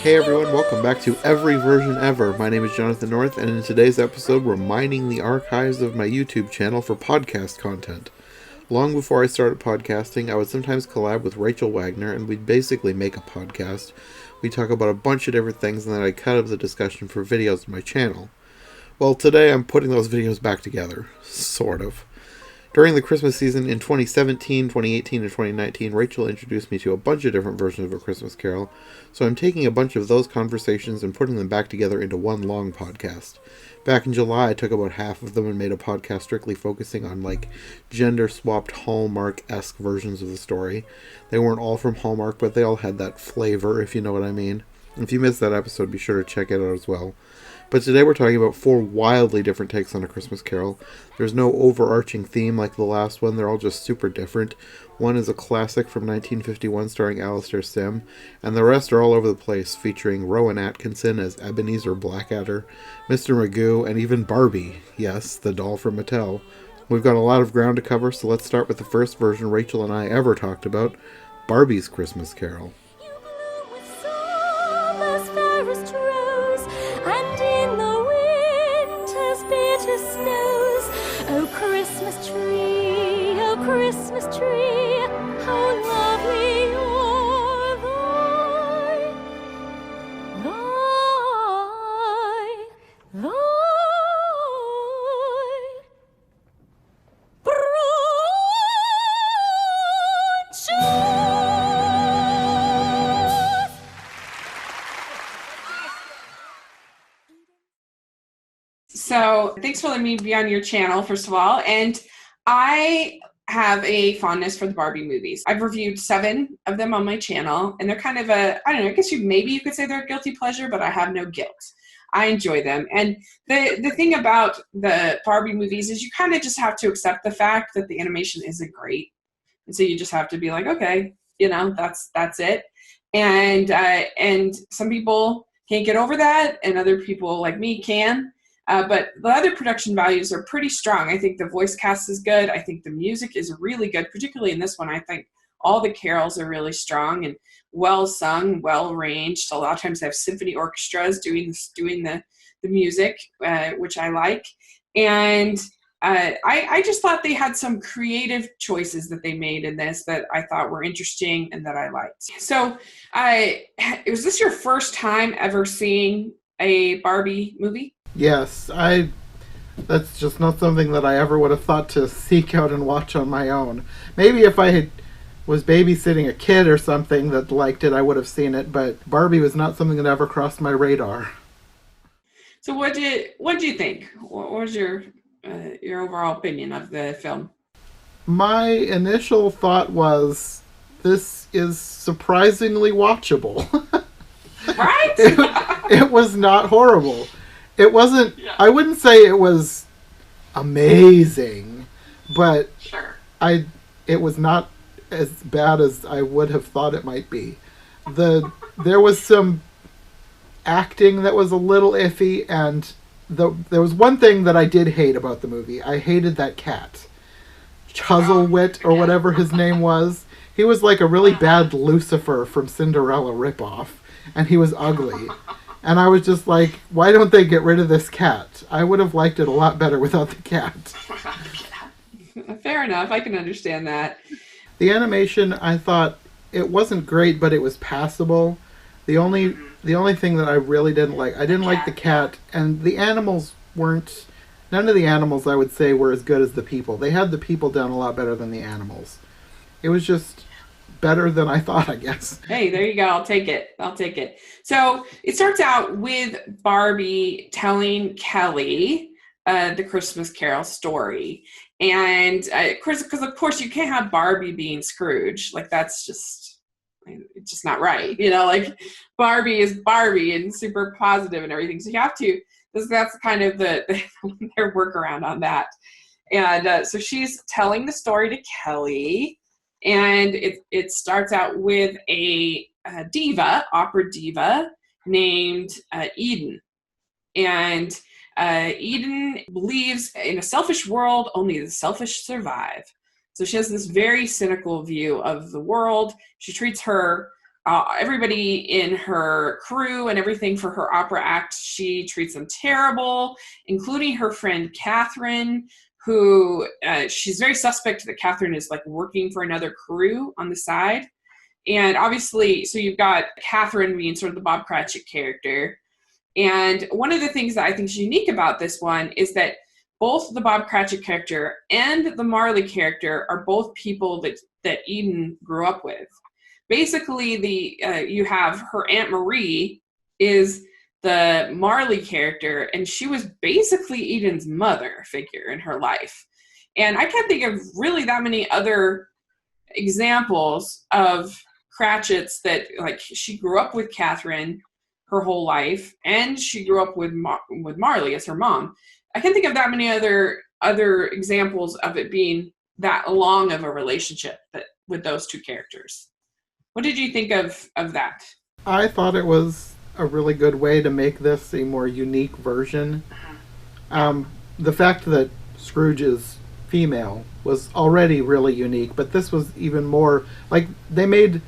Hey everyone, welcome back to Every Version Ever. My name is Jonathan North, and in today's episode, we're mining the archives of my YouTube channel for podcast content. Long before I started podcasting, I would sometimes collab with Rachel Wagner, and we'd basically make a podcast. We talk about a bunch of different things, and then I'd cut up the discussion for videos on my channel. Well, today I'm putting those videos back together. Sort of. During the Christmas season in 2017, 2018, and 2019, Rachel introduced me to a bunch of different versions of A Christmas Carol, so I'm taking a bunch of those conversations and putting them back together into one long podcast. Back in July, I took about half of them and made a podcast strictly focusing on, gender-swapped Hallmark-esque versions of the story. They weren't all from Hallmark, but they all had that flavor, if you know what I mean. If you missed that episode, be sure to check it out as well. But today we're talking about 4 wildly different takes on A Christmas Carol. There's no overarching theme like the last one, they're all just super different. One is a classic from 1951 starring Alastair Sim, and the rest are all over the place, featuring Rowan Atkinson as Ebenezer Blackadder, Mr. Magoo, and even Barbie, yes, the doll from Mattel. We've got a lot of ground to cover, so let's start with the first version Rachel and I ever talked about, Barbie's Christmas Carol. Christmas tree, how lovely are thy branches. So thanks for letting me be on your channel, first of all. And I have a fondness for the Barbie movies. I've reviewed 7 of them on my channel, and they're kind of I don't know, I guess maybe you could say they're a guilty pleasure, but I have no guilt. I enjoy them. And the thing about the Barbie movies is you kind of just have to accept the fact that the animation isn't great. And so you just have to be like, okay, that's it. And some people can't get over that, and other people like me can. But the other production values are pretty strong. I think the voice cast is good. I think the music is really good, particularly in this one. I think all the carols are really strong and well sung, well arranged. A lot of times they have symphony orchestras doing the music, which I like. And I just thought they had some creative choices that they made in this that I thought were interesting and that I liked. So was this your first time ever seeing a Barbie movie? Yes, that's just not something that I ever would have thought to seek out and watch on my own. Maybe if I was babysitting a kid or something that liked it, I would have seen it, but Barbie was not something that ever crossed my radar. So what did you think? What was your overall opinion of the film? My initial thought was, this is surprisingly watchable. Right? It was not horrible. It wasn't, yeah. I wouldn't say it was amazing, but sure. It was not as bad as I would have thought it might be. There was some acting that was a little iffy, and there was one thing that I did hate about the movie. I hated that cat. Chuzzlewit, or whatever his name was. He was like a really bad Lucifer from Cinderella ripoff, and he was ugly. And I was just like, why don't they get rid of this cat? I would have liked it a lot better without the cat. Fair enough. I can understand that. The animation, I thought, it wasn't great, but it was passable. The only thing that I really didn't like, I didn't like the cat, and the animals weren't, none of the animals I would say were as good as the people. They had the people done a lot better than the animals. It was just better than I thought, I guess. Hey, there you go. I'll take it. So it starts out with Barbie telling Kelly the Christmas Carol story. And because of course you can't have Barbie being Scrooge. Like that's just, it's just not right. Like Barbie is Barbie and super positive and everything. So you have to, that's kind of their workaround on that. And so she's telling the story to Kelly. And it starts out with a opera diva named Eden. And Eden believes in a selfish world, only the selfish survive. So she has this very cynical view of the world. She treats her everybody in her crew and everything for her opera act, she treats them terrible, including her friend Catherine, who she's very suspect that Catherine is like working for another crew on the side. And obviously, so you've got Catherine being sort of the Bob Cratchit character. And one of the things that I think is unique about this one is that both the Bob Cratchit character and the Marley character are both people that Eden grew up with. Basically, you have her Aunt Marie is the Marley character, and she was basically Eden's mother figure in her life. And I can't think of really that many other examples of Cratchits that, like, she grew up with Catherine her whole life, and she grew up with Marley as her mom. I can't think of that many other examples of it being that long of a relationship with those two characters. What did you think of that? I thought it was a really good way to make this a more unique version. The fact that Scrooge is female was already really unique, but this was even more, like, they made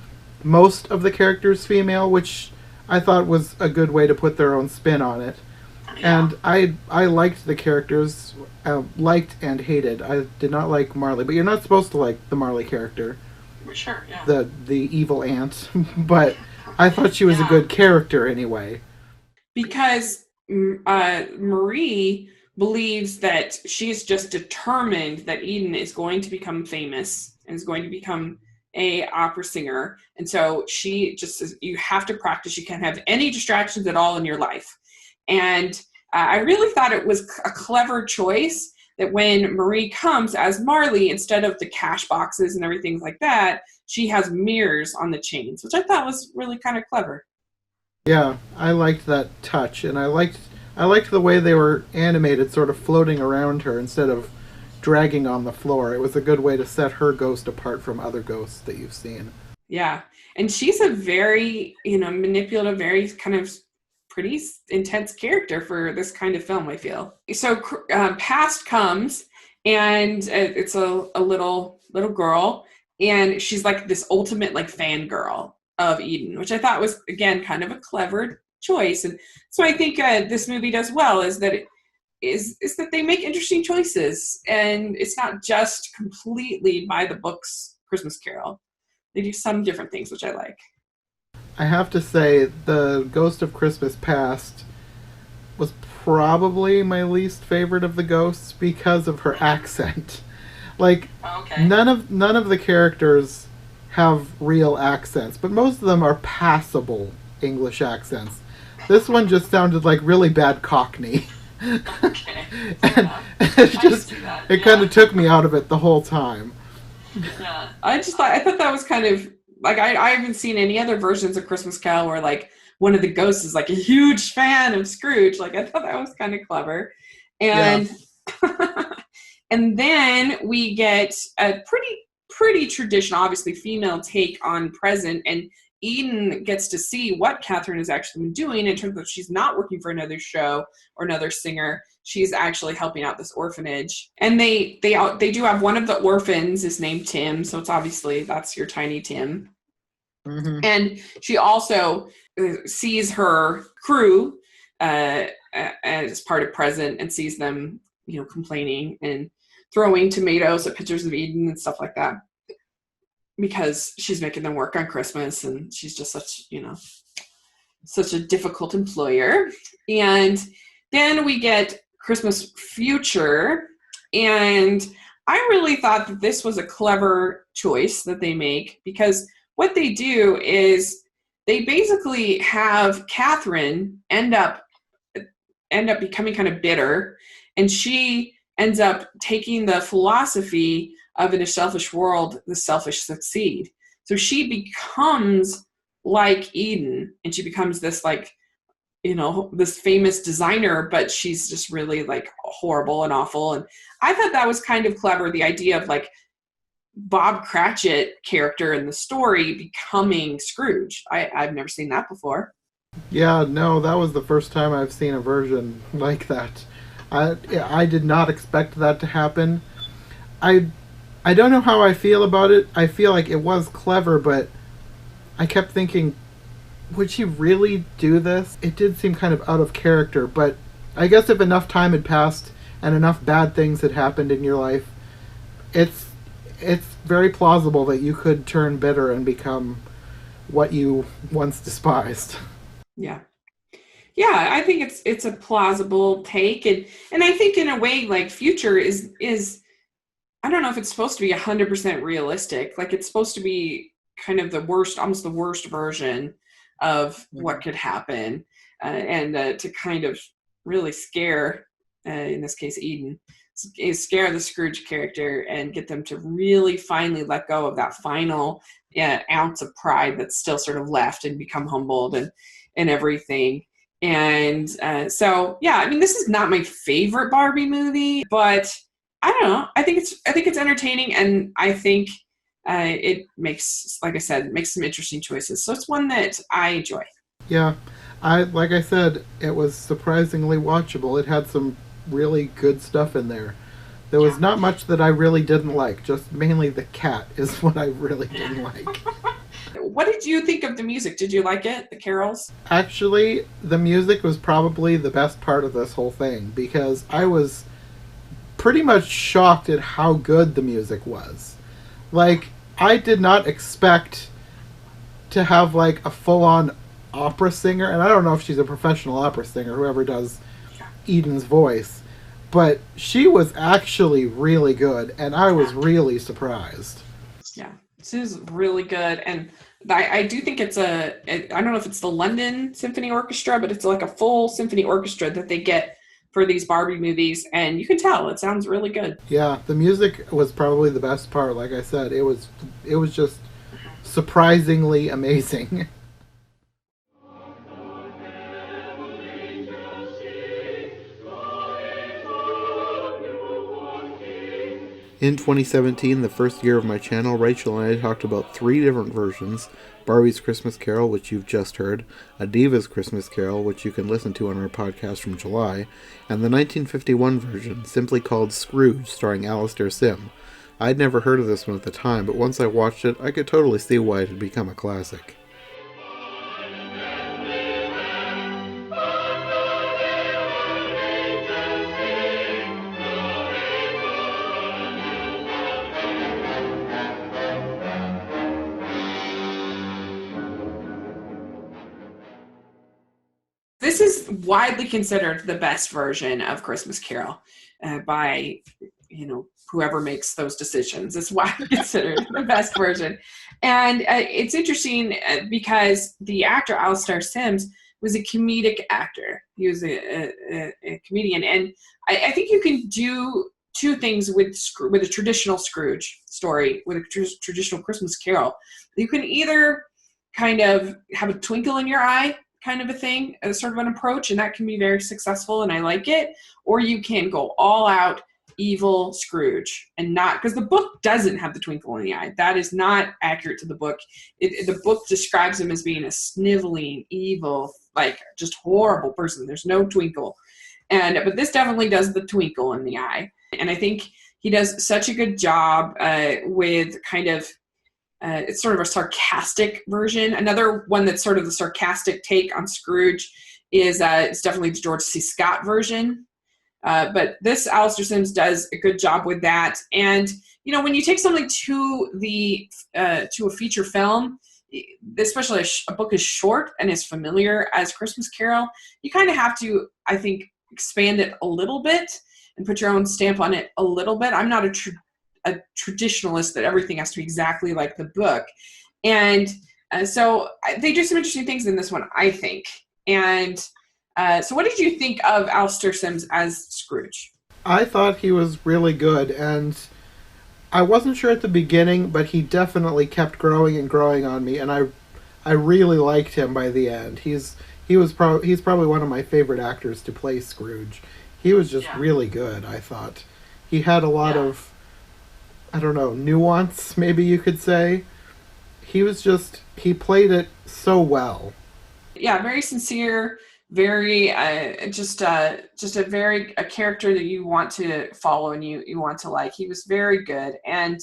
most of the characters female, which I thought was a good way to put their own spin on it. Yeah. And I liked the characters, liked and hated. I did not like Marley, but you're not supposed to like the Marley character. Sure, yeah. The evil aunt, but I thought she was a good character anyway. Because Marie believes that she's just determined that Eden is going to become famous and is going to become a opera singer, and so she just says, you have to practice. You can't have any distractions at all in your life. And I really thought it was a clever choice that when Marie comes as Marley, instead of the cash boxes and everything like that, she has mirrors on the chains, which I thought was really kind of clever. Yeah, I liked that touch, and I liked the way they were animated, sort of floating around her instead of dragging on the floor. It was a good way to set her ghost apart from other ghosts that you've seen. Yeah, and she's a very, manipulative, very kind of pretty intense character for this kind of film, I feel. So past comes, and it's a little girl, and she's like this ultimate like fangirl of Eden, which I thought was, again, kind of a clever choice. And so I think this movie does well is that that they make interesting choices, and it's not just completely by the books Christmas Carol. They do some different things, which I like. I have to say, the Ghost of Christmas Past was probably my least favorite of the ghosts because of her accent. Like, none of the characters have real accents, but most of them are passable English accents. This one just sounded like really bad Cockney. Okay. And it kind of took me out of it the whole time. Yeah. I thought that was kind of like, I haven't seen any other versions of Christmas Carol where like one of the ghosts is like a huge fan of Scrooge. Like, I thought that was kind of clever. And and then we get a pretty traditional, obviously female take on present, and Eden gets to see what Catherine has actually been doing in terms of she's not working for another show or another singer. She's actually helping out this orphanage. And they do have one of the orphans is named Tim, so it's obviously that's your Tiny Tim. Mm-hmm. And she also sees her crew as part of present and sees them, complaining and throwing tomatoes at pictures of Eden and stuff like that, because she's making them work on Christmas, and she's just such a difficult employer. And then we get Christmas Future, and I really thought that this was a clever choice that they make, because what they do is they basically have Catherine end up becoming kind of bitter, and she ends up taking the philosophy of in a selfish world, the selfish succeed. So she becomes like Eden, and she becomes this this famous designer, but she's just really like horrible and awful. And I thought that was kind of clever, the idea of like Bob Cratchit character in the story becoming Scrooge. I've never seen that before. Yeah, no, that was the first time I've seen a version like that. I did not expect that to happen. I don't know how I feel about it. I feel like it was clever, but I kept thinking, would she really do this? It did seem kind of out of character, but I guess if enough time had passed and enough bad things had happened in your life, it's it's very plausible that you could turn bitter and become what you once despised. Yeah. Yeah, I think it's a plausible take, and I think in a way like future is I don't know if it's supposed to be 100% realistic. Like it's supposed to be kind of the worst, almost the worst version of what could happen, and to kind of really scare, in this case, Eden, scare the Scrooge character and get them to really finally let go of that final ounce of pride that's still sort of left and become humbled and everything. And so, yeah, I mean, this is not my favorite Barbie movie, but I don't know. I think it's entertaining, and I think it makes, like I said, makes some interesting choices. So it's one that I enjoy. Yeah, like I said, it was surprisingly watchable. It had some really good stuff in there. There was not much that I really didn't like. Just mainly the cat is what I really didn't like. What did you think of the music? Did you like it? The carols? Actually, the music was probably the best part of this whole thing because I was pretty much shocked at how good the music was. Like, I did not expect to have like a full-on opera singer, and I don't know if she's a professional opera singer, whoever does Eden's voice, but she was actually really good, and I was really surprised. Yeah, this is really good, and I do think I don't know if it's the London Symphony Orchestra, but it's like a full symphony orchestra that they get for these Barbie movies, and you can tell it sounds really good. Yeah, the music was probably the best part. Like I said, it was just surprisingly amazing. In 2017, the first year of my channel, Rachel and I talked about 3 different versions: Barbie's Christmas Carol, which you've just heard, A Diva's Christmas Carol, which you can listen to on our podcast from July, and the 1951 version, simply called Scrooge, starring Alastair Sim. I'd never heard of this one at the time, but once I watched it, I could totally see why it had become a classic. This is widely considered the best version of Christmas Carol by, whoever makes those decisions. It's widely considered the best version. And it's interesting because the actor Alastair Sim was a comedic actor. He was a comedian. And I think you can do 2 things with a traditional Scrooge story, with a traditional Christmas Carol. You can either kind of have a twinkle in your eye kind of a thing, as sort of an approach, and that can be very successful, and I like it. Or you can go all out evil Scrooge, and not, because the book doesn't have the twinkle in the eye. That is not accurate to the book. The book describes him as being a sniveling, evil, like just horrible person. There's no twinkle, but this definitely does the twinkle in the eye, and I think he does such a good job with kind of. It's sort of a sarcastic version. Another one that's sort of the sarcastic take on Scrooge is it's definitely the George C. Scott version. But this Alastair Sim does a good job with that. And when you take something to a feature film, especially a book is short and as familiar as Christmas Carol, you kind of have to, I think, expand it a little bit and put your own stamp on it a little bit. I'm not a traditionalist that everything has to be exactly like the book. And so they do some interesting things in this one, I think. And so what did you think of Alastair Sim as Scrooge? I thought he was really good, and I wasn't sure at the beginning, but he definitely kept growing and growing on me, and I really liked him by the end. He's probably one of my favorite actors to play Scrooge. He was just really good, I thought. He had a lot of, I don't know, nuance, maybe you could say. He played it so well. Yeah, very sincere, very just a character that you want to follow and you want to like. He was very good, and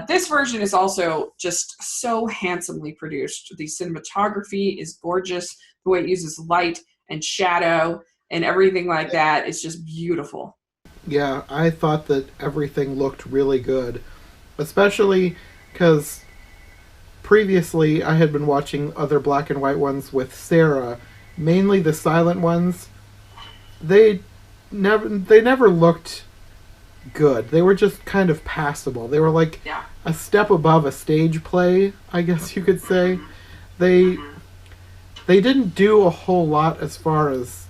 This version is also just so handsomely produced. The cinematography is gorgeous. The way it uses light and shadow and everything like that is just beautiful. Yeah, I thought that everything looked really good, especially because previously I had been watching other black and white ones with Sarah, mainly the silent ones. They never looked good. They were just kind of passable. They were like a step above a stage play, I guess you could say. They didn't do a whole lot as far as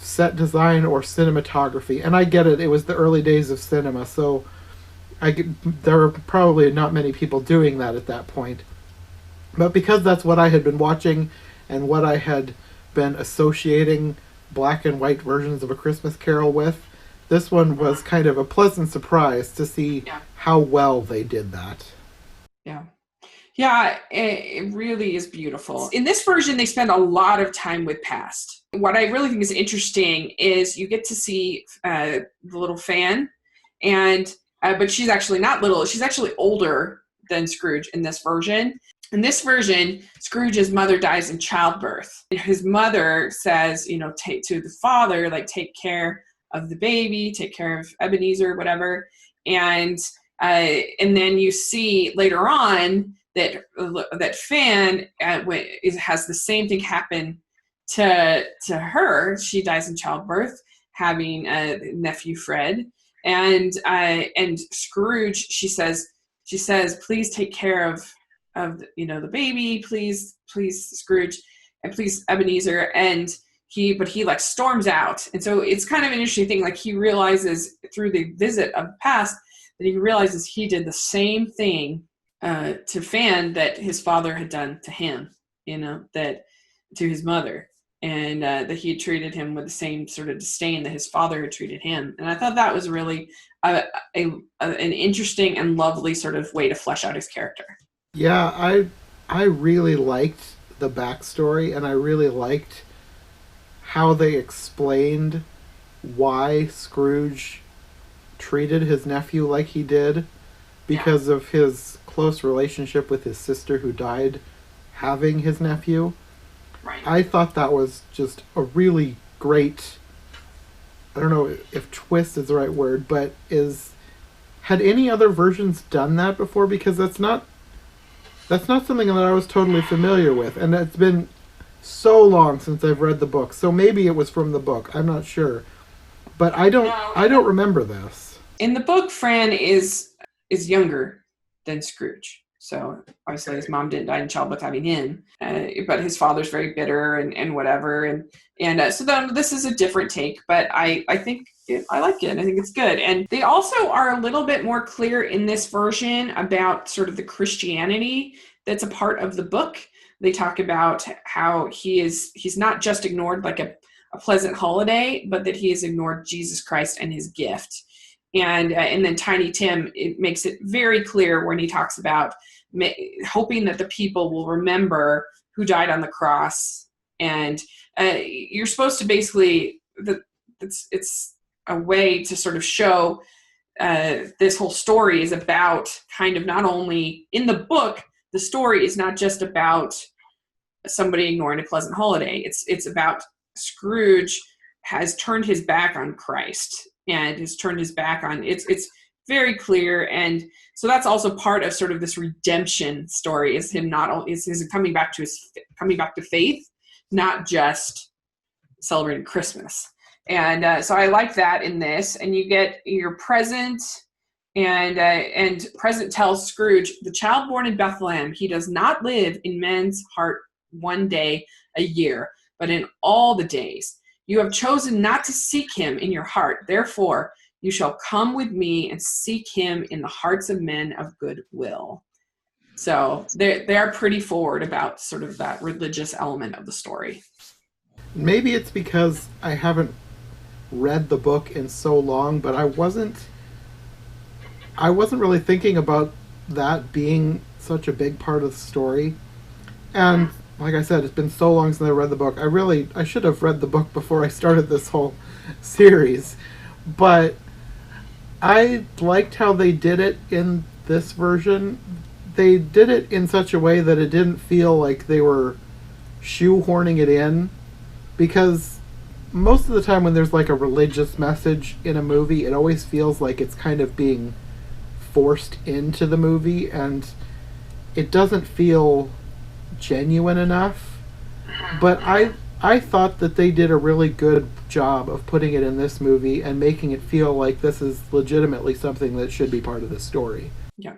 set design or cinematography. And I get it, it was the early days of cinema, so there were probably not many people doing that at that point. But because that's what I had been watching and what I had been associating black and white versions of A Christmas Carol with, this one was kind of a pleasant surprise to see how well they did that. Yeah. Yeah, it really is beautiful. In this version, they spend a lot of time with past. What I really think is interesting is you get to see the little Fan, and but she's actually not little. She's actually older than Scrooge in this version. In this version, Scrooge's mother dies in childbirth. His mother says, take to the father, like, take care of the baby, take care of Ebenezer, whatever. And then you see later on that Fan has the same thing happen to her. She dies in childbirth, having a nephew Fred, and Scrooge. She says, please take care of the baby, please Scrooge, and please Ebenezer. And he like storms out. And so it's kind of an interesting thing. Like, he realizes through the visit of the past that he realizes he did the same thing to Fan that his father had done to him, that to his mother, and that he had treated him with the same sort of disdain that his father had treated him. And I thought that was really an interesting and lovely sort of way to flesh out his character. Yeah, I really liked the backstory, and I really liked how they explained why Scrooge treated his nephew like he did, because of his close relationship with his sister who died having his nephew. Right. I thought that was just a really great, I don't know if twist is the right word, but had any other versions done that before? Because that's not something that I was totally familiar with, and it's been so long since I've read the book. So maybe it was from the book. I'm not sure, but I don't remember this. In the book, Fran is younger than Scrooge. So obviously his mom didn't die in childbirth having him, but his father's very bitter and whatever. And so then this is a different take, but I think I like it. I think it's good. And they also are a little bit more clear in this version about sort of the Christianity that's a part of the book. They talk about how he's not just ignored like a pleasant holiday, but that he has ignored Jesus Christ and his gift. And then Tiny Tim, it makes it very clear when he talks about hoping that the people will remember who died on the cross. And you're supposed to basically, it's a way to sort of show this whole story is about kind of not only in the book, the story is not just about somebody ignoring a pleasant holiday. It's about Scrooge has turned his back on Christ and has turned his back on it's very clear. And so that's also part of sort of this redemption story, is him coming back to faith, not just celebrating Christmas. And so I like that in this. And you get your present, and present tells Scrooge, the child born in Bethlehem, he does not live in men's heart one day a year, but in all the days. You have chosen not to seek him in your heart. Therefore, you shall come with me and seek him in the hearts of men of good will. So they are pretty forward about sort of that religious element of the story. Maybe it's because I haven't read the book in so long, but I wasn't really thinking about that being such a big part of the story. And like I said, it's been so long since I read the book. I should have read the book before I started this whole series. But I liked how they did it in this version, they did it in such a way that it didn't feel like they were shoehorning it in, because most of the time when there's like a religious message in a movie, it always feels like it's kind of being forced into the movie, and it doesn't feel genuine enough. But I thought that they did a really good job of putting it in this movie and making it feel like this is legitimately something that should be part of the story. Yeah.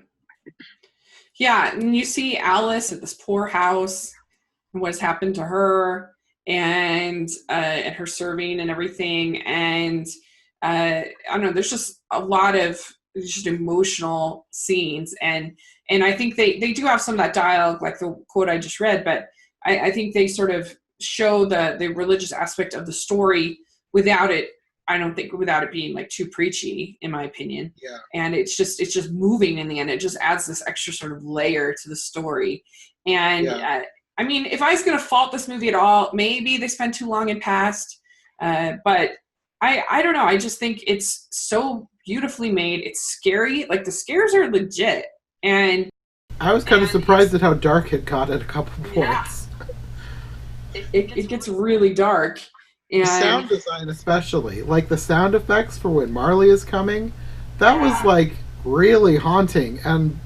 Yeah, and you see Alice at this poor house and what's happened to her, and her serving and everything. And I don't know, there's just a lot of just emotional scenes. And I think they do have some of that dialogue, like the quote I just read, but I think they sort of show the religious aspect of the story without it being like too preachy, in my opinion. Yeah. And it's just moving in the end. It just adds this extra sort of layer to the story. And I mean, if I was going to fault this movie at all, maybe they spent too long in past. But I don't know. I just think it's so beautifully made. It's scary. Like, the scares are legit. And I was kind of surprised at how dark it got at a couple points. It gets really dark. And the sound design especially. Like, the sound effects for when Marley is coming, that was, like, really haunting. And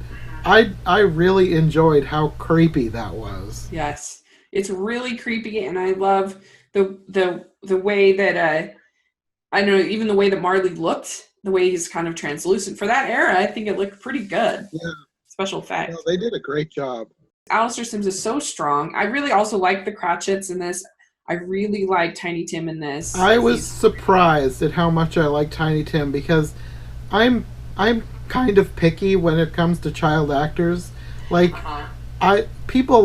I really enjoyed how creepy that was. Yes. It's really creepy, and I love the way that I don't know, even the way that Marley looked, the way he's kind of translucent. For that era, I think it looked pretty good. Yeah. Special effects. No, they did a great job. Alastair Sim is so strong. I really also like the Cratchits in this. I really like Tiny Tim in this. I was surprised at how much I like Tiny Tim, because I'm kind of picky when it comes to child actors. Like, people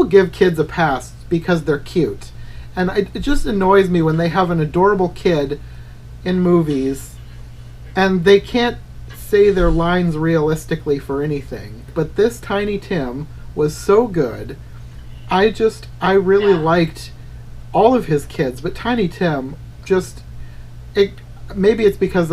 give kids a pass because they're cute. And it just annoys me when they have an adorable kid in movies and they can't say their lines realistically for anything. But this Tiny Tim was so good. I really liked all of his kids, but Tiny Tim maybe it's because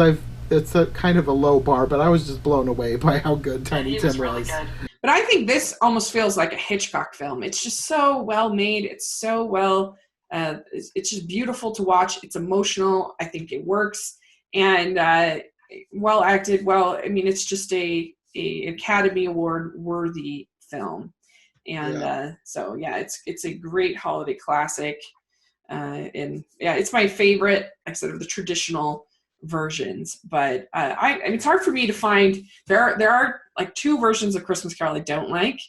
it's a kind of a low bar, but I was just blown away by how good Tiny Tim was. Really good. But I think this almost feels like a Hitchcock film. It's just so well made. It's so well, it's just beautiful to watch. It's emotional. I think it works, and well acted. Well, I mean, it's just a Academy Award worthy film. And so it's a great holiday classic, and it's my favorite, like I said, of the traditional versions. But I mean, it's hard for me to find. There are like two versions of Christmas Carol I don't like,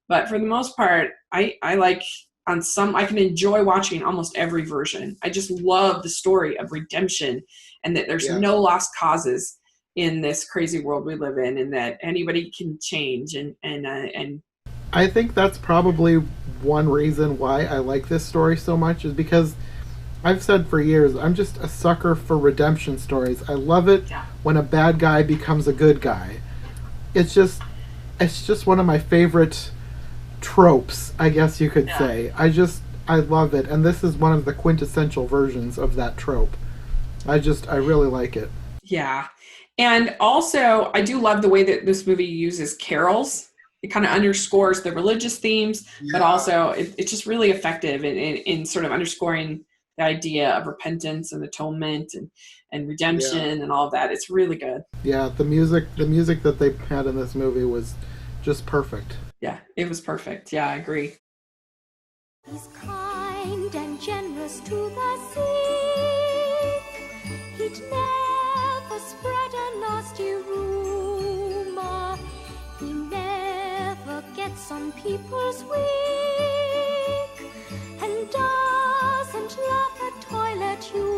but for the most part, I like on some. I can enjoy watching almost every version. I just love the story of redemption, and that there's no lost causes in this crazy world we live in, and that anybody can change, and I think that's probably one reason why I like this story so much, is because I've said for years, I'm just a sucker for redemption stories. I love it when a bad guy becomes a good guy. It's just one of my favorite tropes, I guess you could say. I love it, and this is one of the quintessential versions of that trope. I really like it. Yeah. And also, I do love the way that this movie uses carols. It kind of underscores the religious themes, but also it's just really effective in sort of underscoring the idea of repentance and atonement and redemption and all of that. It's really good. Yeah, the music that they had in this movie was just perfect. Yeah, it was perfect. Yeah, I agree. He's kind and generous to the sick. He'd never spread a nasty rumor. He never gets on people's wick, and doesn't laugh at toilet humor.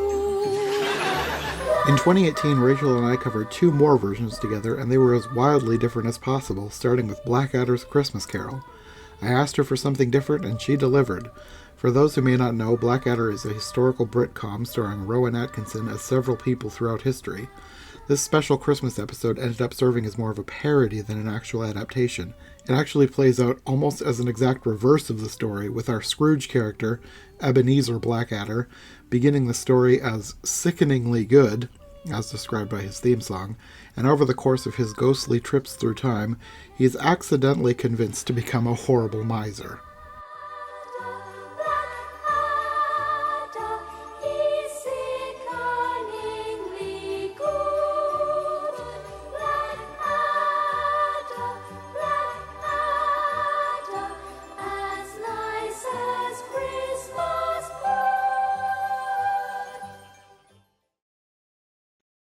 In 2018, Rachel and I covered two more versions together, and they were as wildly different as possible, starting with Blackadder's Christmas Carol. I asked her for something different, and she delivered. For those who may not know, Blackadder is a historical Britcom starring Rowan Atkinson as several people throughout history. This special Christmas episode ended up serving as more of a parody than an actual adaptation. It actually plays out almost as an exact reverse of the story, with our Scrooge character, Ebenezer Blackadder, beginning the story as sickeningly good, as described by his theme song, and over the course of his ghostly trips through time, he is accidentally convinced to become a horrible miser.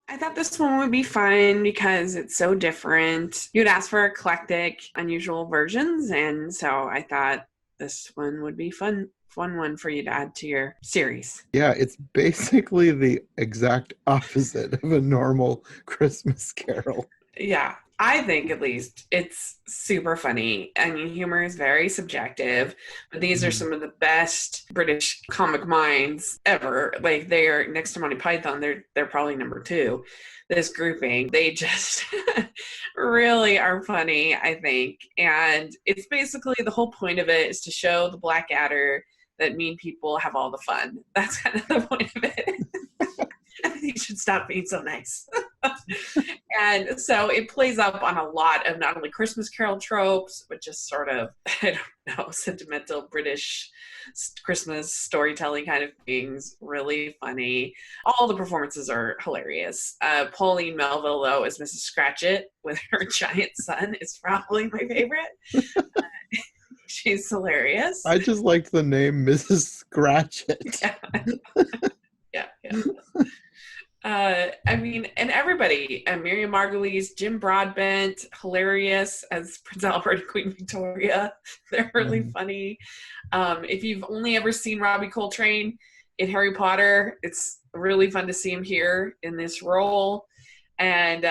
I thought this one would be fun because it's so different. You'd ask for eclectic, unusual versions, and so I thought this one would be fun one for you to add to your series. Yeah, it's basically the exact opposite of a normal Christmas Carol. Yeah, I think at least it's super funny. I mean, humor is very subjective, but these are some of the best British comic minds ever. Like, they are next to Monty Python. They're probably number 2. This grouping, they just really are funny, I think. And it's basically the whole point of it is to show the Blackadder that mean people have all the fun. That's kind of the point of it. You should stop being so nice. And so it plays up on a lot of not only Christmas Carol tropes, but just sort of, I don't know, sentimental British Christmas storytelling kind of things. Really funny. All the performances are hilarious. Pauline Melville, though, as Mrs. Scratchit with her giant son is probably my favorite. She's hilarious. I just liked the name Mrs. Scratchit. Yeah. I mean, and everybody, Miriam Margolyes, Jim Broadbent, hilarious as Prince Albert and Queen Victoria. They're really funny. If you've only ever seen Robbie Coltrane in Harry Potter, it's really fun to see him here in this role. And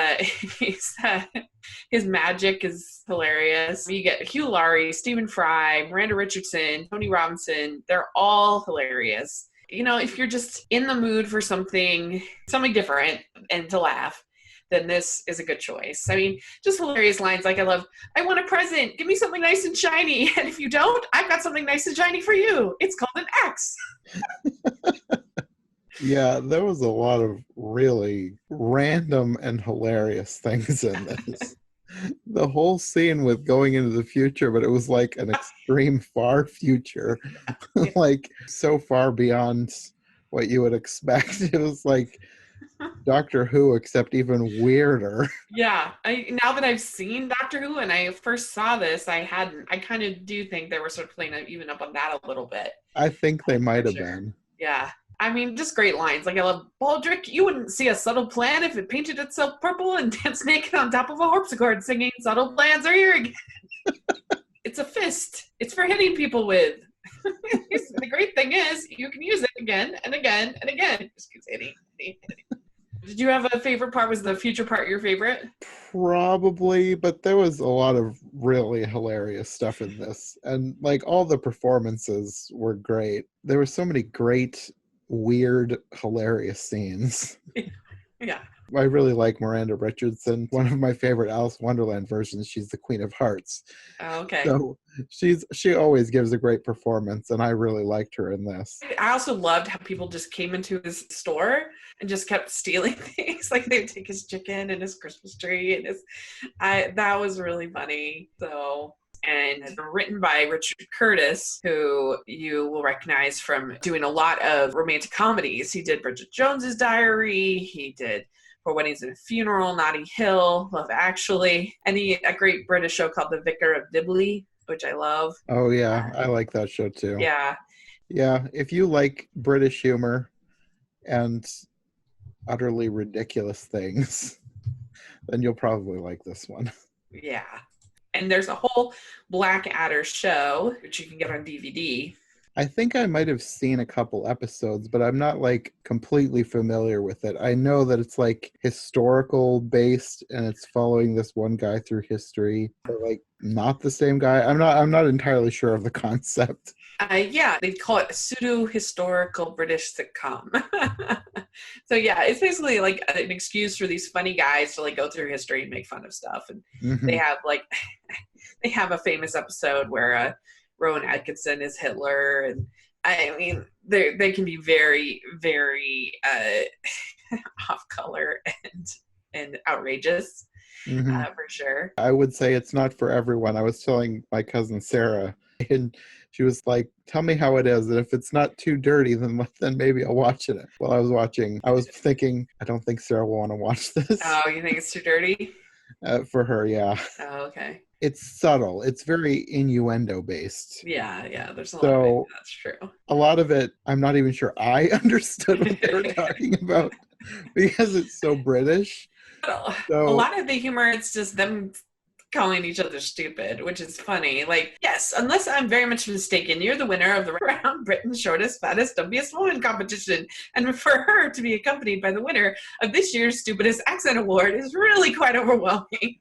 his magic is hilarious. You get Hugh Laurie, Stephen Fry, Miranda Richardson, Tony Robinson. They're all hilarious. You know, if you're just in the mood for something different and to laugh, then this is a good choice. I mean, just hilarious lines like, I want a present. Give me something nice and shiny. And if you don't, I've got something nice and shiny for you. It's called an axe. Yeah, there was a lot of really random and hilarious things in this. The whole scene with going into the future, but it was like an extreme far future, like so far beyond what you would expect. It was like Doctor Who, except even weirder. Yeah, now that I've seen Doctor Who and I first saw this, I kind of do think they were sort of playing even up on that a little bit. I think they might have been. Yeah. I mean, just great lines. Like, I love Baldric. You wouldn't see a subtle plan if it painted itself purple and danced naked on top of a harpsichord singing subtle plans are here again. It's a fist. It's for hitting people with. The great thing is you can use it again and again and again. Just keeps hitting. Did you have a favorite part? Was the future part your favorite? Probably, but there was a lot of really hilarious stuff in this. And like all the performances were great. There were so many great, weird, hilarious scenes. Yeah. I really like Miranda Richardson. One of my favorite Alice in Wonderland versions, she's the Queen of Hearts. Oh, okay. So she always gives a great performance, and I really liked her in this. I also loved how people just came into his store and just kept stealing things. Like, they would take his chicken and his Christmas tree and that was really funny. So, and written by Richard Curtis, who you will recognize from doing a lot of romantic comedies. He did Bridget Jones's Diary. He did For Weddings and a Funeral, Notting Hill, Love Actually, and a great British show called The Vicar of Dibley, which I love. Oh yeah, I like that show too. Yeah. Yeah, if you like British humor and utterly ridiculous things, then you'll probably like this one. Yeah. And there's a whole Blackadder show, which you can get on DVD. I think I might have seen a couple episodes, but I'm not like completely familiar with it. I know that it's like historical based and it's following this one guy through history, but like not the same guy. I'm not entirely sure of the concept. Yeah, they call it a pseudo-historical British sitcom. So yeah, it's basically like an excuse for these funny guys to like go through history and make fun of stuff. And they have a famous episode where Rowan Atkinson is Hitler, and I mean they can be very, very off color and outrageous, Hmm. for sure. I would say it's not for everyone. I was telling my cousin Sarah, and she was like, "Tell me how it is, and if it's not too dirty, then maybe I'll watch it." While I was watching, I was thinking, I don't think Sarah will want to watch this. Oh, you think it's too dirty? For her, yeah. Oh, okay. It's subtle. It's very innuendo based. Yeah, there's a lot of it. So That's true. a lot of it, I'm not even sure I understood what they were talking about because it's so British. A So lot of the humor, it's just them calling each other stupid, which is funny. Like, yes, unless I'm very much mistaken, you're the winner of the round Britain's shortest, fattest, dumbiest woman competition. And for her to be accompanied by the winner of this year's stupidest accent award is really quite overwhelming.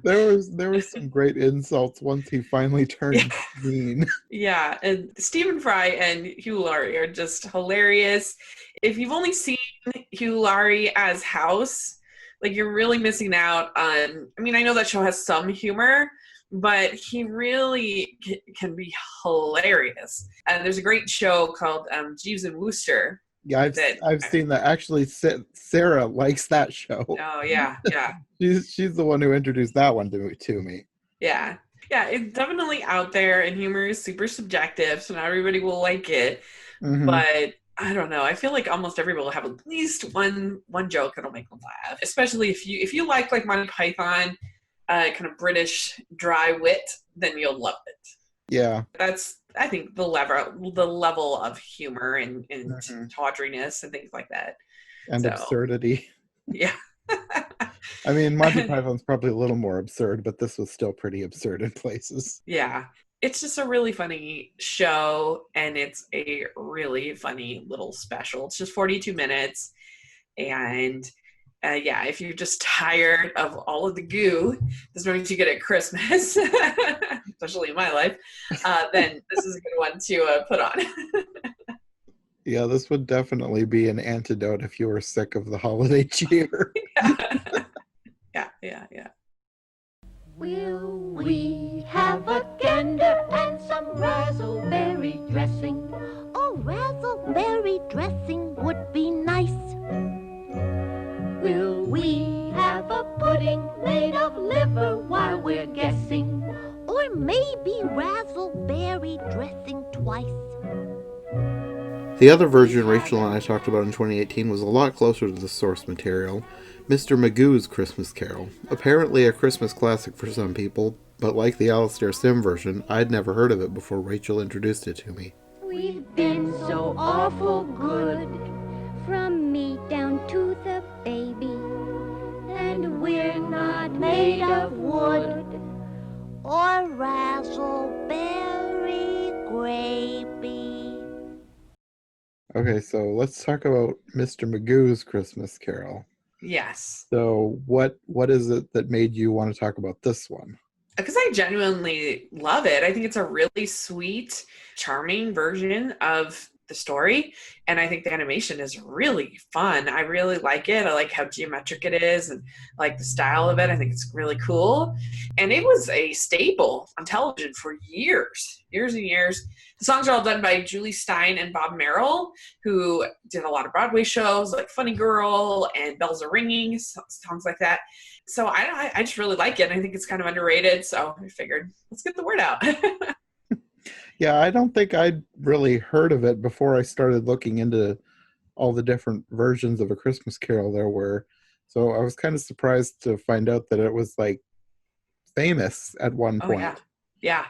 there was some great insults once he finally turned mean. Yeah, and Stephen Fry and Hugh Laurie are just hilarious. If you've only seen Hugh Laurie as House, like you're really missing out on. I mean, I know that show has some humor, but he really can be hilarious. And there's a great show called Jeeves and Wooster. Yeah, I've seen that. Actually, Sarah likes that show. Oh yeah. She's the one who introduced that one to me. Yeah, it's definitely out there, and humor is super subjective, so not everybody will like it. Mm-hmm. But I don't know. I feel like almost everybody will have at least one joke that'll make them laugh. Especially if you like Monty Python, kind of British dry wit, then you'll love it. Yeah, That's, I think, the level of humor and tawdriness and things like that, and absurdity. Yeah. I mean, Monty Python's probably a little more absurd, but this was still pretty absurd in places. Yeah. It's just a really funny show, and it's a really funny little special. It's just 42 minutes. And if you're just tired of all of the goo that's going to get at Christmas, especially in my life, then this is a good one to put on. Yeah, this would definitely be an antidote if you were sick of the holiday cheer. Yeah. Will we have a gander and some razzleberry dressing? Oh, razzleberry dressing would be nice. Will we have a pudding made of liver while we're guessing? Or maybe razzleberry dressing twice? The other version Rachel and I talked about in 2018 was a lot closer to the source material, Mr. Magoo's Christmas Carol. Apparently a Christmas classic for some people, but like the Alastair Sim version, I'd never heard of it before Rachel introduced it to me. We've been so awful good, from me down to the baby, and we're not made of wood or razzleberry gravy. Okay, so let's talk about Mr. Magoo's Christmas Carol. Yes. So what is it that made you want to talk about this one? Because I genuinely love it. I think it's a really sweet, charming version of the story, and I think the animation is really fun. I really like it. I like how geometric it is, and like the style of it. I think it's really cool, and it was a staple on television for years and years. The songs are all done by Julie Stein and Bob Merrill, who did a lot of Broadway shows like Funny Girl and Bells Are Ringing, songs like that. So I just really like it. I think it's kind of underrated, so I figured let's get the word out. Yeah, I don't think I'd really heard of it before I started looking into all the different versions of A Christmas Carol there were. So I was kind of surprised to find out that it was like famous at one point. Yeah.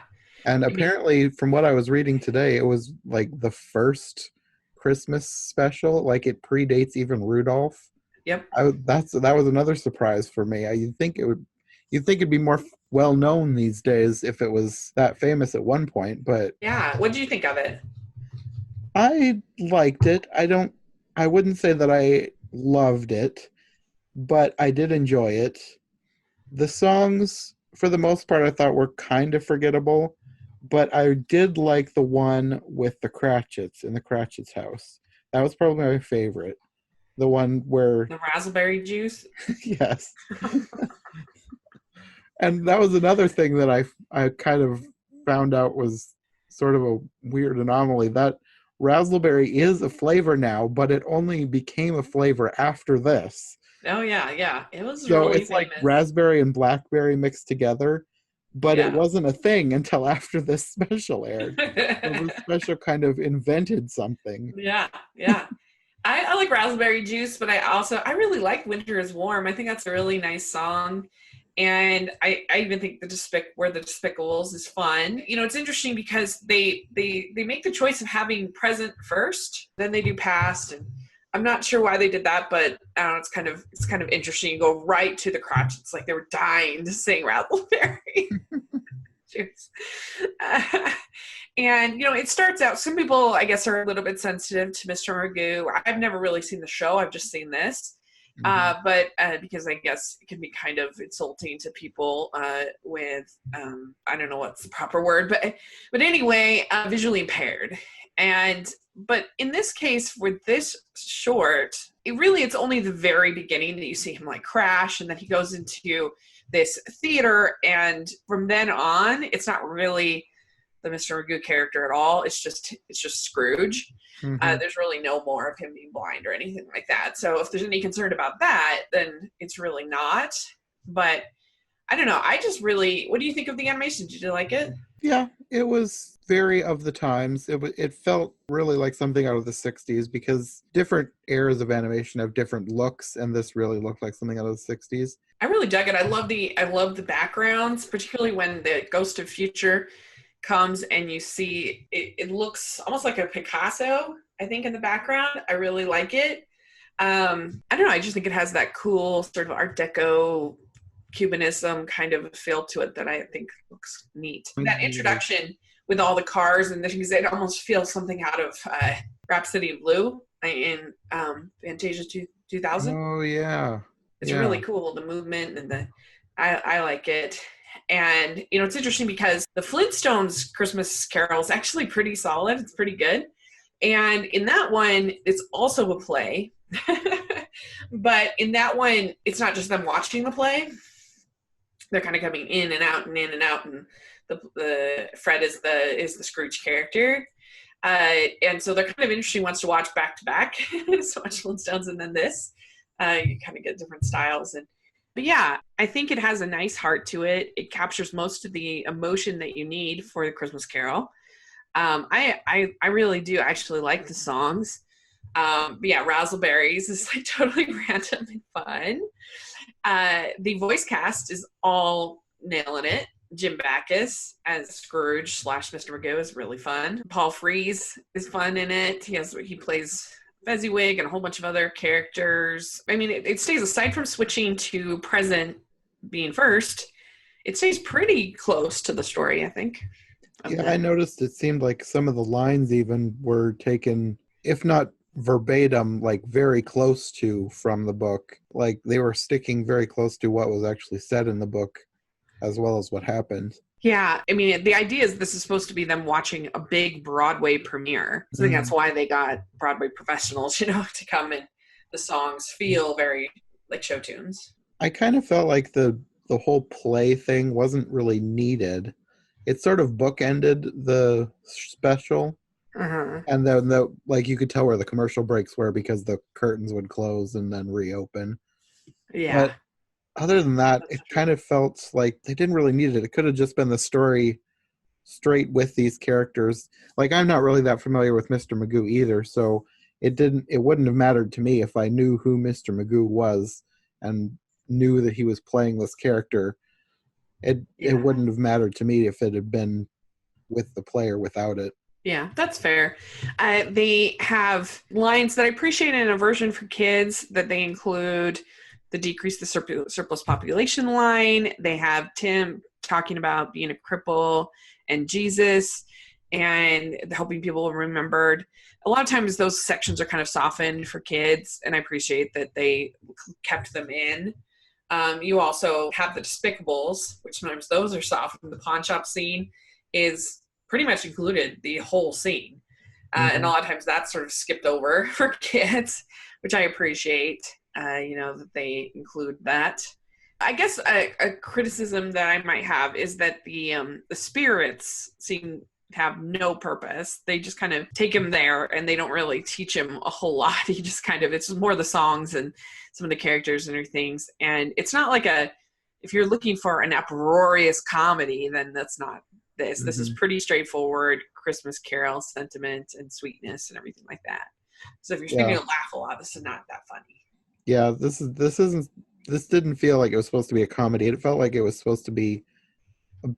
And apparently, from what I was reading today, it was like the first Christmas special. Like it predates even Rudolph. Yep. That was another surprise for me. You'd think it'd be more well known these days if it was that famous at one point. But yeah, what did you think of it? I liked it. I wouldn't say that I loved it, but I did enjoy it. The songs, for the most part, I thought were kind of forgettable, but I did like the one with the Cratchits in the Cratchits house. That was probably my favorite. The one where... The raspberry juice? Yes. And that was another thing that I kind of found out was sort of a weird anomaly. That raspberry is a flavor now, but it only became a flavor after this. Oh yeah. It was So really it's like famous. raspberry and blackberry mixed together, but it Yeah. wasn't a thing until after this special aired. So this special kind of invented something. Yeah. I like raspberry juice, but I really like Winter is Warm. I think that's a really nice song. And I even think where the Despicables is fun. You know, it's interesting because they make the choice of having present first, then they do past, and I'm not sure why they did that, but I don't know, it's kind of interesting. You go right to the crotch. It's like they were dying to sing Raspberry Juice. And, you know, it starts out, some people, I guess, are a little bit sensitive to Mr. Magoo. I've never really seen the show. I've just seen this. But because I guess it can be kind of insulting to people with, I don't know what's the proper word, but anyway, visually impaired. But in this case, with this short, it's only the very beginning that you see him like crash, and then he goes into this theater, and from then on, it's not really the Mr. Magoo character at all. It's just Scrooge. There's really no more of him being blind or anything like that. So if there's any concern about that, then it's really not. But I don't know. What do you think of the animation? Did you like it? Yeah, it was very of the times. It felt really like something out of the 60s because different eras of animation have different looks, and this really looked like something out of the 60s. I really dug it. I love the backgrounds, particularly when the Ghost of Future comes and you see it looks almost like a Picasso, I think, in the background. I really like it. I don't know, I just think it has that cool sort of Art Deco Cubanism kind of feel to it that I think looks neat. That introduction with all the cars and things, it almost feels something out of Rhapsody in Blue in Fantasia 2000. Oh yeah. It's really cool, the movement and I like it. And, you know, it's interesting because the Flintstones Christmas Carol is actually pretty solid. It's pretty good. And in that one, it's also a play. But in that one, it's not just them watching the play. They're kind of coming in and out and in and out. And the Fred is the Scrooge character. And so they're kind of interesting ones to watch back to back. So much Flintstones and then this. You kind of get different styles. But yeah, I think it has a nice heart to it. It captures most of the emotion that you need for the Christmas Carol. I really do actually like the songs. But yeah, Razzleberries is like totally random and fun. The voice cast is all nailing it. Jim Backus as Scrooge / Mr. Magoo is really fun. Paul Frees is fun in it. He plays Fezziwig and a whole bunch of other characters. I mean, it stays, aside from switching to present being first, it stays pretty close to the story, I think. Yeah, I noticed it seemed like some of the lines even were taken, if not verbatim, like very close to from the book. Like they were sticking very close to what was actually said in the book as well as what happened. Yeah, I mean, the idea is this is supposed to be them watching a big Broadway premiere. So I think that's why they got Broadway professionals, you know, to come, and the songs feel very like show tunes. I kind of felt like the whole play thing wasn't really needed. It sort of bookended the special. And then like you could tell where the commercial breaks were because the curtains would close and then reopen. Yeah. But other than that, it kind of felt like they didn't really need it. It could have just been the story straight with these characters. Like I'm not really that familiar with Mr. Magoo either, so it wouldn't have mattered to me if I knew who Mr. Magoo was and knew that he was playing this character. It wouldn't have mattered to me if it had been with the play or without it. Yeah, that's fair. They have lines that I appreciate in a version for kids that they include the decrease the surplus population line. They have Tim talking about being a cripple and Jesus and helping people remembered. A lot of times those sections are kind of softened for kids, and I appreciate that they kept them in. You also have the Despicables, which sometimes those are softened. The pawn shop scene is pretty much included the whole scene. And a lot of times that's sort of skipped over for kids, which I appreciate, that they include that. I guess a criticism that I might have is that the spirits seem have no purpose. They just kind of take him there and they don't really teach him a whole lot. He just kind of, it's just more the songs and some of the characters and things. And it's not like if you're looking for an uproarious comedy, then that's not this. Mm-hmm. This is pretty straightforward Christmas Carol sentiment and sweetness and everything like that. So if you're expecting to laugh a lot, this is not that funny. Yeah, this didn't feel like it was supposed to be a comedy. It felt like it was supposed to be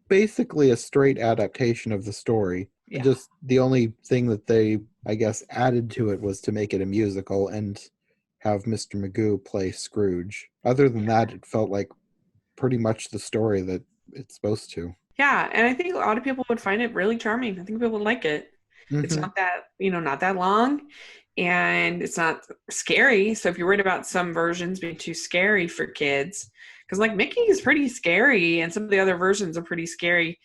basically a straight adaptation of the story. Yeah. Just the only thing that they, I guess, added to it was to make it a musical and have Mr. Magoo play Scrooge. Other than that, it felt like pretty much the story that it's supposed to. Yeah, and I think a lot of people would find it really charming. I think people would like it. Mm-hmm. It's not that long, and it's not scary. So if you're worried about some versions being too scary for kids, because like Mickey is pretty scary, and some of the other versions are pretty scary.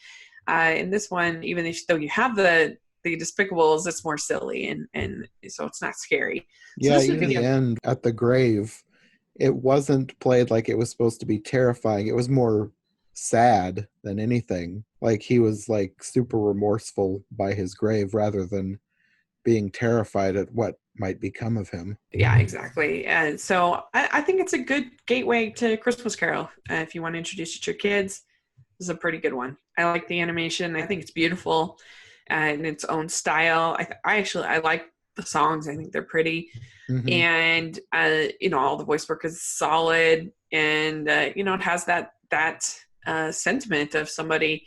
In this one, even though you have the Despicables, it's more silly, and so it's not scary. So yeah, even the end at the grave, it wasn't played like it was supposed to be terrifying. It was more sad than anything. Like he was like super remorseful by his grave rather than being terrified at what might become of him. Yeah, exactly. And so I think it's a good gateway to Christmas Carol. If you want to introduce it to your kids, this is a pretty good one. I like the animation. I think it's beautiful in its own style. I like the songs. I think they're pretty. Mm-hmm. And, all the voice work is solid. And, it has that sentiment of somebody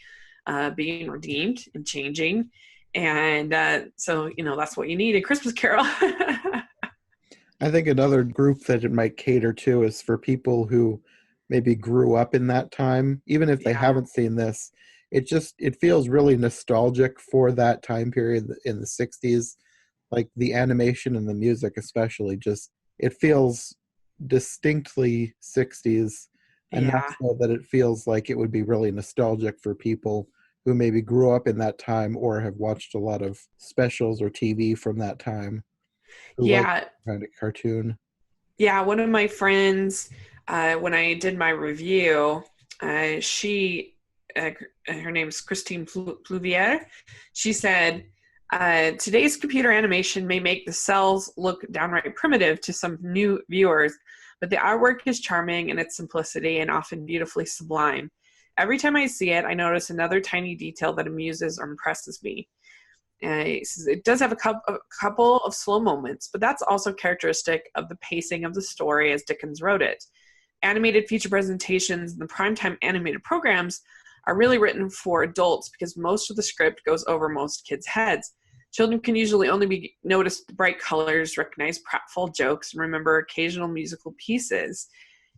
being redeemed and changing. And so, that's what you need in Christmas Carol. I think another group that it might cater to is for people who maybe grew up in that time. Even if they haven't seen this, it feels really nostalgic for that time period in the 60s. Like the animation and the music especially, it feels distinctly 60s. Enough so that it feels like it would be really nostalgic for people who maybe grew up in that time or have watched a lot of specials or TV from that time. Like that kind of cartoon. Yeah, one of my friends, when I did my review, her name is Christine Pluvier. She said, today's computer animation may make the cells look downright primitive to some new viewers, but the artwork is charming in its simplicity and often beautifully sublime. Every time I see it, I notice another tiny detail that amuses or impresses me. It does have a couple of slow moments, but that's also characteristic of the pacing of the story as Dickens wrote it. Animated feature presentations and the primetime animated programs are really written for adults because most of the script goes over most kids' heads. Children can usually only notice the bright colors, recognize pratfall jokes, and remember occasional musical pieces.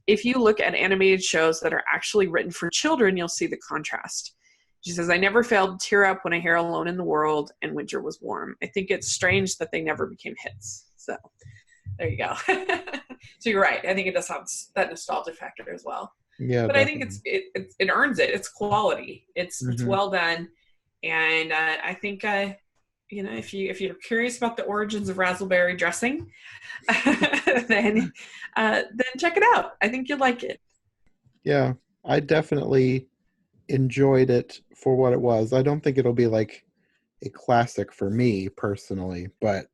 If you look at animated shows that are actually written for children, you'll see the contrast. She says, I never failed to tear up when I hear Alone in the World and Winter Was Warm. I think it's strange that they never became hits. So there you go. So you're right. I think it does have that nostalgia factor as well. Yeah, but definitely. I think it earns it. It's quality. It's well done. And I think if you're curious about the origins of raspberry dressing, then check it out. I think you'll like it. Yeah, I definitely enjoyed it for what it was. I don't think it'll be like a classic for me personally, but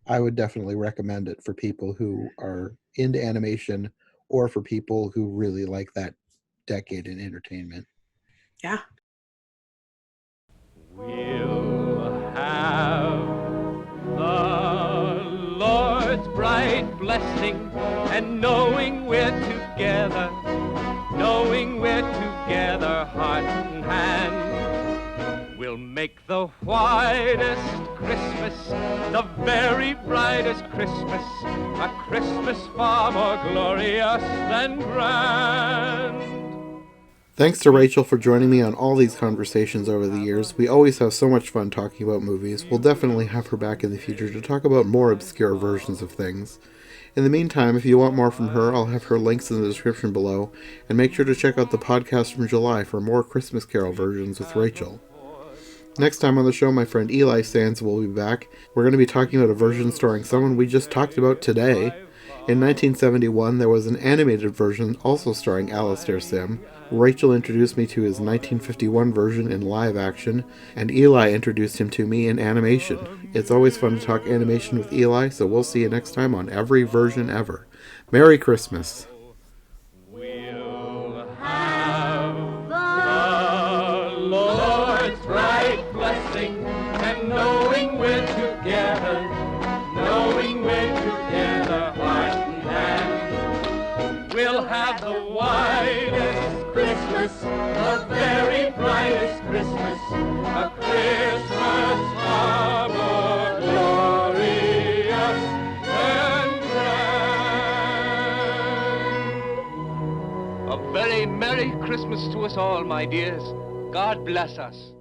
I would definitely recommend it for people who are into animation or for people who really like that decade in entertainment. Yeah. We'll have the Lord's bright blessing, and knowing we're together, heart and hand, we'll make the whitest Christmas, the very brightest Christmas, a Christmas far more glorious than grand. Thanks to Rachel for joining me on all these conversations over the years. We always have so much fun talking about movies. We'll definitely have her back in the future to talk about more obscure versions of things. In the meantime, if you want more from her, I'll have her links in the description below, and make sure to check out the podcast from July for more Christmas Carol versions with Rachel. Next time on the show, my friend Eli Sands will be back. We're going to be talking about a version starring someone we just talked about today, In 1971, there was an animated version also starring Alastair Sim. Rachel introduced me to his 1951 version in live action, and Eli introduced him to me in animation. It's always fun to talk animation with Eli, so we'll see you next time on Every Version Ever. Merry Christmas. We'll have the Lord's bright blessing, and knowing we're together, heart and hand, we'll have the widest Christmas, the very brightest Christmas, a Christmas harbor glorious and grand. A very Merry Christmas to us all, my dears. God bless us.